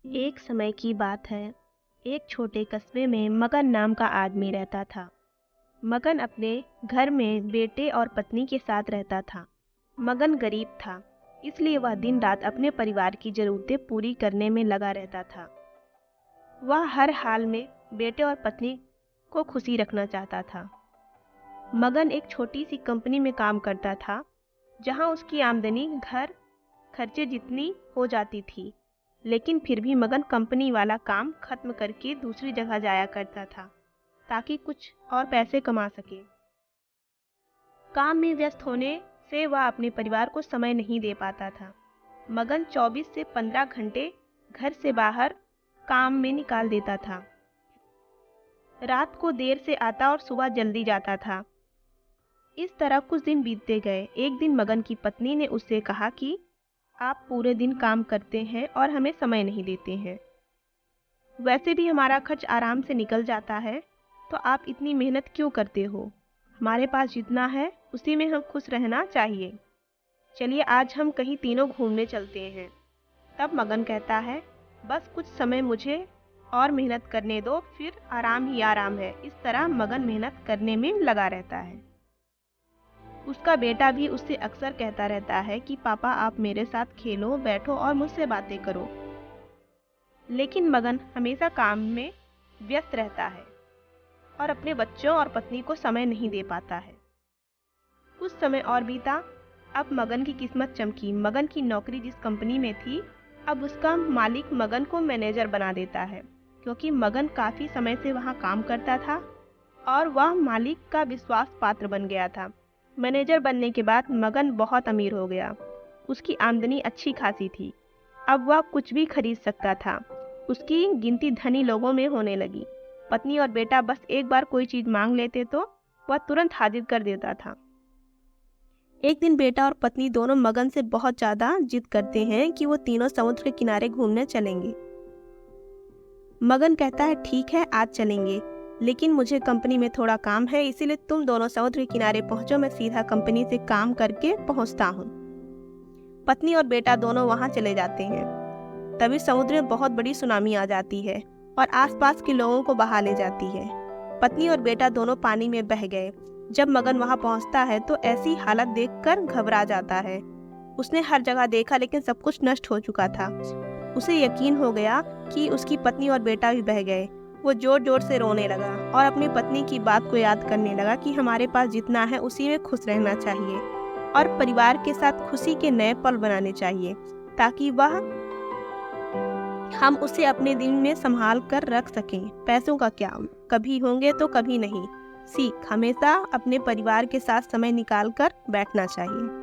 एक समय की बात है। एक छोटे कस्बे में मगन नाम का आदमी रहता था। मगन अपने घर में बेटे और पत्नी के साथ रहता था। मगन गरीब था, इसलिए वह दिन रात अपने परिवार की जरूरतें पूरी करने में लगा रहता था। वह हर हाल में बेटे और पत्नी को खुशी रखना चाहता था। मगन एक छोटी सी कंपनी में काम करता था, जहां उसकी आमदनी घर खर्चे जितनी हो जाती थी। लेकिन फिर भी मगन कंपनी वाला काम खत्म करके दूसरी जगह जाया करता था, ताकि कुछ और पैसे कमा सके। काम में व्यस्त होने से वह अपने परिवार को समय नहीं दे पाता था। मगन 24 से 15 घंटे घर से बाहर काम में निकाल देता था। रात को देर से आता और सुबह जल्दी जाता था। इस तरह कुछ दिन बीतते गए। एक दिन मगन की पत्नी ने उससे कहा कि आप पूरे दिन काम करते हैं और हमें समय नहीं देते हैं। वैसे भी हमारा खर्च आराम से निकल जाता है, तो आप इतनी मेहनत क्यों करते हो? हमारे पास जितना है उसी में हम खुश रहना चाहिए। चलिए आज हम कहीं तीनों घूमने चलते हैं। तब मगन कहता है, बस कुछ समय मुझे और मेहनत करने दो, फिर आराम ही आराम है। इस तरह मगन मेहनत करने में लगा रहता है। उसका बेटा भी उससे अक्सर कहता रहता है कि पापा आप मेरे साथ खेलो, बैठो और मुझसे बातें करो। लेकिन मगन हमेशा काम में व्यस्त रहता है और अपने बच्चों और पत्नी को समय नहीं दे पाता है। कुछ समय और बीता। अब मगन की किस्मत चमकी। मगन की नौकरी जिस कंपनी में थी, अब उसका मालिक मगन को मैनेजर बना देता है, क्योंकि मगन काफी समय से वहां काम करता था और वह मालिक का विश्वास पात्र बन गया था। मैनेजर बनने के बाद मगन बहुत अमीर हो गया। उसकी आमदनी अच्छी खासी थी। अब वह कुछ भी खरीद सकता था। उसकी गिनती धनी लोगों में होने लगी। पत्नी और बेटा बस एक बार कोई चीज मांग लेते तो वह तुरंत हाजिर कर देता था। एक दिन बेटा और पत्नी दोनों मगन से बहुत ज्यादा जिद करते हैं कि वो तीनों समुद्र के किनारे घूमने चलेंगे। मगन कहता है, ठीक है आज चलेंगे, लेकिन मुझे कंपनी में थोड़ा काम है, इसीलिए तुम दोनों समुद्र के किनारे पहुंचो, मैं सीधा कंपनी से काम करके पहुंचता हूँ। पत्नी और बेटा दोनों वहां चले जाते हैं। तभी समुद्र में बहुत बड़ी सुनामी आ जाती है और आसपास के लोगों को बहा ले जाती है। पत्नी और बेटा दोनों पानी में बह गए। जब मगन वहां पहुंचता है तो ऐसी हालत देखकर घबरा जाता है। उसने हर जगह देखा, लेकिन सब कुछ नष्ट हो चुका था। उसे यकीन हो गया कि उसकी पत्नी और बेटा भी बह गए। वो जोर जोर से रोने लगा और अपनी पत्नी की बात को याद करने लगा कि हमारे पास जितना है उसी में खुश रहना चाहिए और परिवार के साथ खुशी के नए पल बनाने चाहिए, ताकि वह हम उसे अपने दिल में संभाल कर रख सकें। पैसों का क्या, कभी होंगे तो कभी नहीं। सीख, हमेशा अपने परिवार के साथ समय निकाल कर बैठना चाहिए।